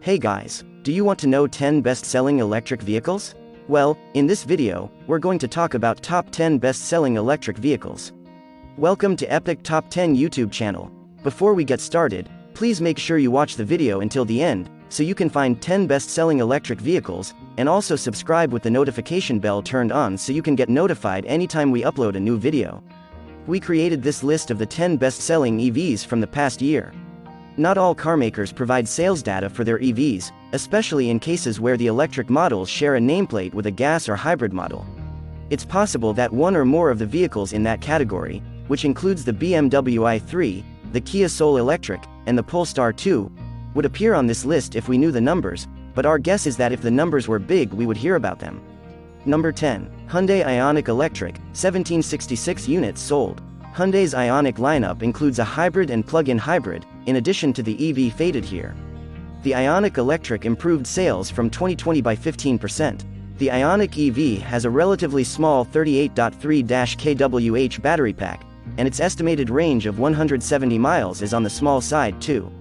Hey guys, do you want to know 10 best-selling electric vehicles? Well, in this video, we're going to talk about top 10 best-selling electric vehicles. Welcome to Epic Top 10 YouTube channel. Before we get started, please make sure you watch the video until the end, so you can find 10 best-selling electric vehicles, and also subscribe with the notification bell turned on so you can get notified anytime we upload a new video. We created this list of the 10 best-selling EVs from the past year. Not all carmakers provide sales data for their EVs, especially in cases where the electric models share a nameplate with a gas or hybrid model. It's possible that one or more of the vehicles in that category, which includes the BMW i3, the Kia Soul Electric, and the Polestar 2, would appear on this list if we knew the numbers, but our guess is that if the numbers were big we would hear about them. Number 10. Hyundai Ioniq Electric, 1766 units sold. Hyundai's Ioniq lineup includes a hybrid and plug-in hybrid, in addition to the EV faded here. The Ioniq Electric improved sales from 2020 by 15%. The Ioniq EV has a relatively small 38.3 kWh battery pack, and its estimated range of 170 miles is on the small side too.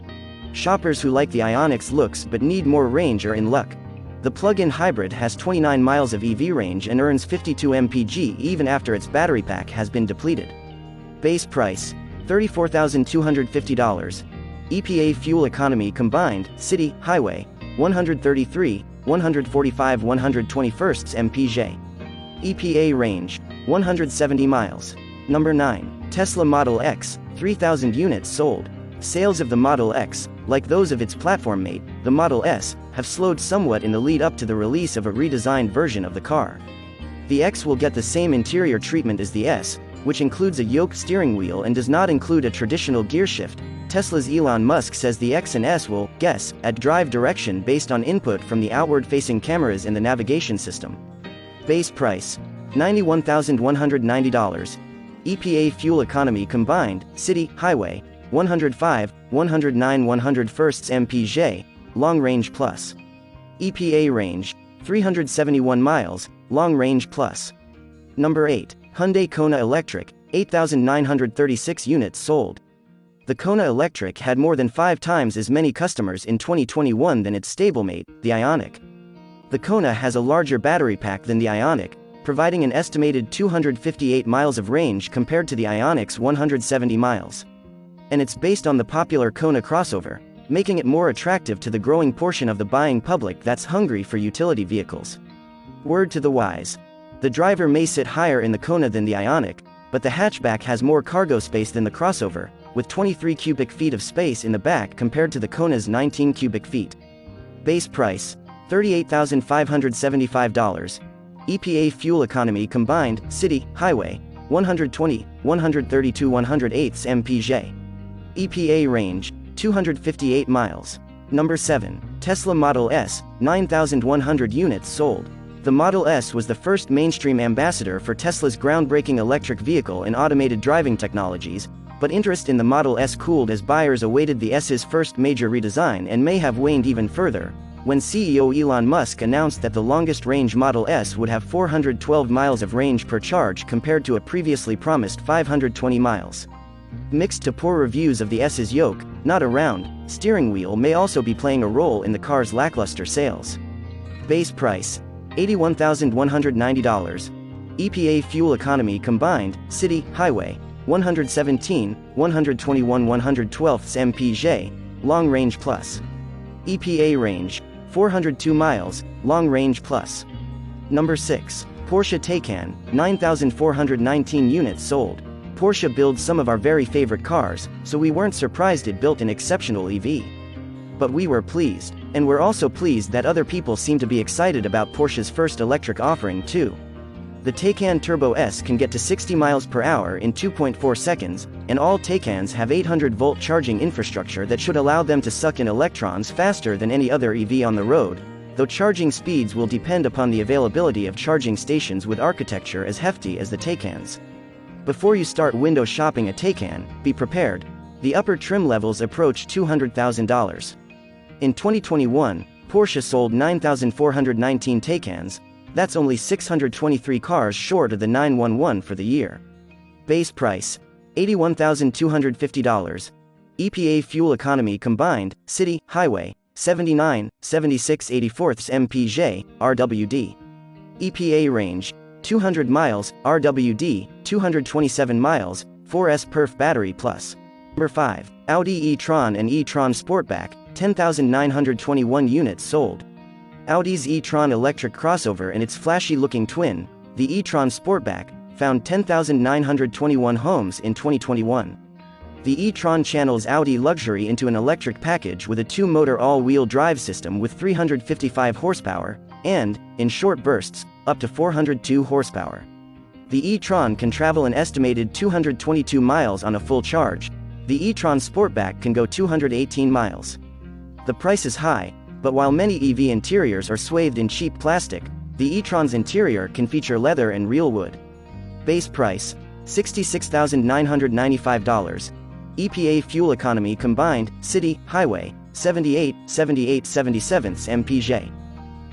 Shoppers who like the Ioniq's looks but need more range are in luck. The plug-in hybrid has 29 miles of EV range and earns 52 mpg even after its battery pack has been depleted. Base price, $34,250. EPA fuel economy combined, city, highway, 133, 145 121 mpg. EPA range, 170 miles. Number 9. Tesla Model X, 3,000 units sold. Sales of the Model X, like those of its platform mate, the Model S, have slowed somewhat in the lead up to the release of a redesigned version of the car. The X will get the same interior treatment as the S, which includes a yoke steering wheel and does not include a traditional gearshift. Tesla's Elon Musk says the X and S will guess at drive direction based on input from the outward-facing cameras in the navigation system. Base price, $91,190. EPA fuel economy combined, city, highway, 105, 109 101 mpg, long range plus. EPA range, 371 miles, long range plus. Number 8. Hyundai Kona Electric, 8,936 units sold. The Kona Electric had more than 5 times as many customers in 2021 than its stablemate, the Ioniq. The Kona has a larger battery pack than the Ioniq, providing an estimated 258 miles of range compared to the Ioniq's 170 miles. And it's based on the popular Kona crossover, making it more attractive to the growing portion of the buying public that's hungry for utility vehicles. Word to the wise. The driver may sit higher in the Kona than the Ioniq, but the hatchback has more cargo space than the crossover, with 23 cubic feet of space in the back compared to the Kona's 19 cubic feet. Base price, $38,575. EPA fuel economy combined, city, highway, 120, 132 108 mpg. EPA range, 258 miles. Number 7. Tesla Model S, 9,100 units sold. The Model S was the first mainstream ambassador for Tesla's groundbreaking electric vehicle and automated driving technologies, but interest in the Model S cooled as buyers awaited the S's first major redesign and may have waned even further, when CEO Elon Musk announced that the longest-range Model S would have 412 miles of range per charge compared to a previously promised 520 miles. Mixed to poor reviews of the S's yoke, not a round, steering wheel may also be playing a role in the car's lackluster sales. Base price, $81,190. EPA fuel economy combined, city, highway, 117, 121 112 mpg, long range plus. EPA range, 402 miles, long range plus. Number 6. Porsche Taycan, 9,419 units sold. Porsche builds some of our very favorite cars, so we weren't surprised it built an exceptional EV. But we were pleased. And we're also pleased that other people seem to be excited about Porsche's first electric offering too. The Taycan Turbo S can get to 60 miles per hour in 2.4 seconds, and all Taycans have 800-volt charging infrastructure that should allow them to suck in electrons faster than any other EV on the road, though charging speeds will depend upon the availability of charging stations with architecture as hefty as the Taycan's. Before you start window shopping a Taycan, be prepared. The upper trim levels approach $200,000. In 2021, Porsche sold 9,419 Taycans. That's only 623 cars short of the 911 for the year. Base price, $81,250. EPA fuel economy combined, city, highway, 79.7684 mpg, RWD. EPA range, 200 miles, RWD, 227 miles, 4S perf battery plus. Number 5. Audi E-Tron and E-Tron Sportback, 10,921 units sold. Audi's E-Tron electric crossover and its flashy-looking twin, the E-Tron Sportback, found 10,921 homes in 2021. The E-Tron channels Audi luxury into an electric package with a two-motor all-wheel drive system with 355 horsepower, and, in short bursts, up to 402 horsepower. The E-Tron can travel an estimated 222 miles on a full charge. The E-Tron Sportback can go 218 miles. The price is high, but while many EV interiors are swathed in cheap plastic, the E-Tron's interior can feature leather and real wood. Base price, $66,995. EPA fuel economy combined, city, highway, 78.77 mpg.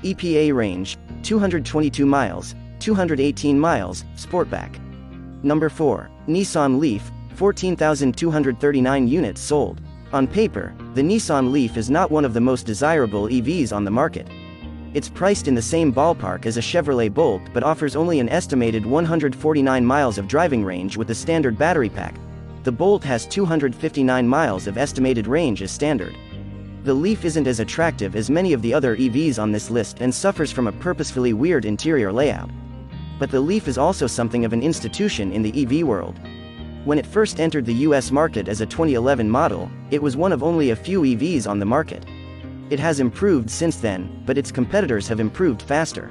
EPA range, 222 miles, 218 miles, Sportback. Number 4. Nissan Leaf, 14,239 units sold. On paper, the Nissan Leaf is not one of the most desirable EVs on the market. It's priced in the same ballpark as a Chevrolet Bolt but offers only an estimated 149 miles of driving range with the standard battery pack. The Bolt has 259 miles of estimated range as standard. The Leaf isn't as attractive as many of the other EVs on this list and suffers from a purposefully weird interior layout. But the Leaf is also something of an institution in the EV world. When it first entered the US market as a 2011 model, it was one of only a few EVs on the market. It has improved since then, but its competitors have improved faster.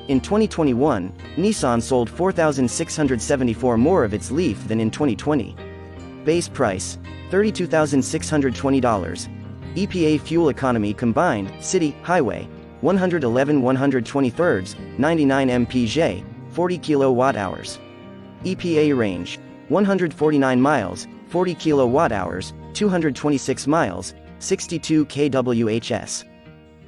In 2021, Nissan sold 4,674 more of its Leaf than in 2020. Base price, $32,620. EPA fuel economy combined, city, highway, 111/123, 99 mpg, 40 kWh. EPA range, 149 miles, 40 kWh, 226 miles, 62 kWh.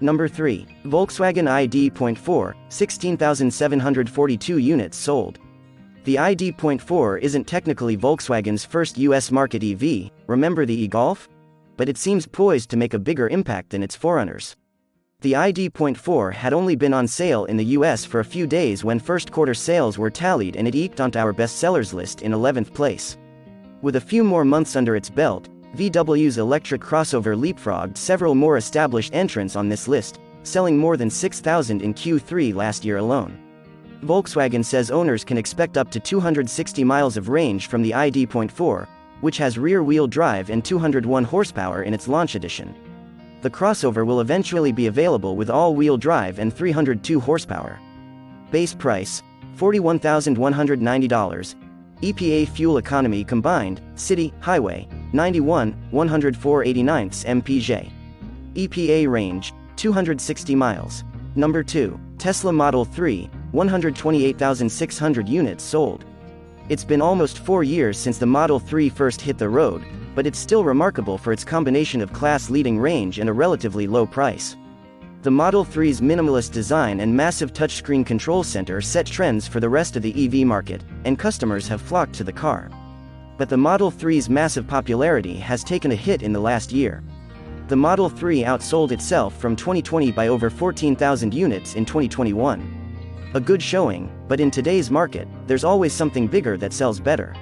Number 3. Volkswagen ID.4, 16,742 units sold. The ID.4 isn't technically Volkswagen's first US market EV, remember the e-Golf? But it seems poised to make a bigger impact than its forerunners. The ID.4 had only been on sale in the US for a few days when first quarter sales were tallied, and it eked onto our bestsellers list in 11th place. With a few more months under its belt, VW's electric crossover leapfrogged several more established entrants on this list, selling more than 6,000 in Q3 last year alone. Volkswagen says owners can expect up to 260 miles of range from the ID.4, which has rear-wheel drive and 201 horsepower in its launch edition. The crossover will eventually be available with all-wheel drive and 302 horsepower. Base price, $41,190. EPA fuel economy combined, city, highway, 91/104/89 mpg. EPA range, 260 miles. Number 2. Tesla Model 3, 128,600 units sold. It's been almost 4 years since the Model 3 first hit the road, but it's still remarkable for its combination of class-leading range and a relatively low price. The Model 3's minimalist design and massive touchscreen control center set trends for the rest of the EV market, and customers have flocked to the car. But the Model 3's massive popularity has taken a hit in the last year. The Model 3 outsold itself from 2020 by over 14,000 units in 2021. A good showing, but in today's market, there's always something bigger that sells better.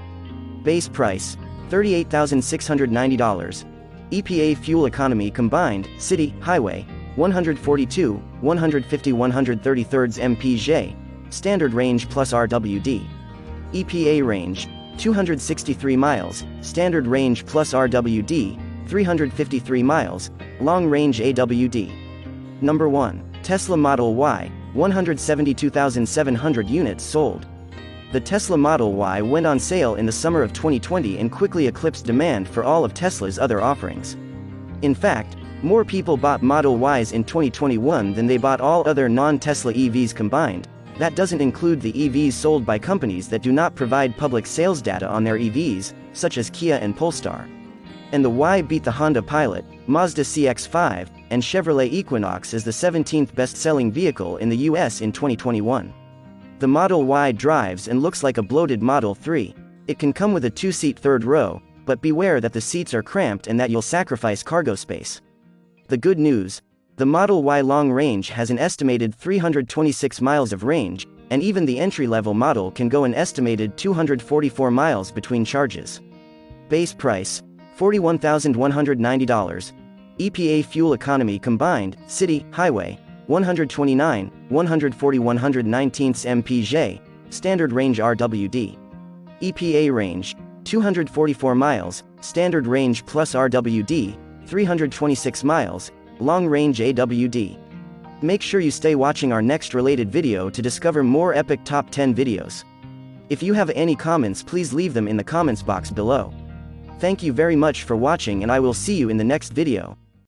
Base price, $38,690. EPA fuel economy combined, city, highway, 142/150/133 mpg, standard range plus RWD. EPA range, 263 miles, standard range plus RWD, 353 miles, long range AWD. Number 1. Tesla Model Y, 172,700 units sold. The Tesla Model Y went on sale in the summer of 2020 and quickly eclipsed demand for all of Tesla's other offerings. In fact, more people bought Model Ys in 2021 than they bought all other non-Tesla EVs combined. That doesn't include the EVs sold by companies that do not provide public sales data on their EVs, such as Kia and Polestar. And the Y beat the Honda Pilot, Mazda CX-5, and Chevrolet Equinox as the 17th best-selling vehicle in the US in 2021. The Model Y drives and looks like a bloated Model 3. It can come with a 2-seat third row, but beware that the seats are cramped and that you'll sacrifice cargo space. The good news: the Model Y long range has an estimated 326 miles of range, and even the entry-level model can go an estimated 244 miles between charges. Base price: $41,190. EPA fuel economy combined, city, highway, 129, 140 119 mpg, standard range RWD. EPA range: 244 miles, standard range plus RWD, 326 miles, long range AWD. Make sure you stay watching our next related video to discover more epic top 10 videos. If you have any comments, please leave them in the comments box below. Thank you very much for watching, and I will see you in the next video.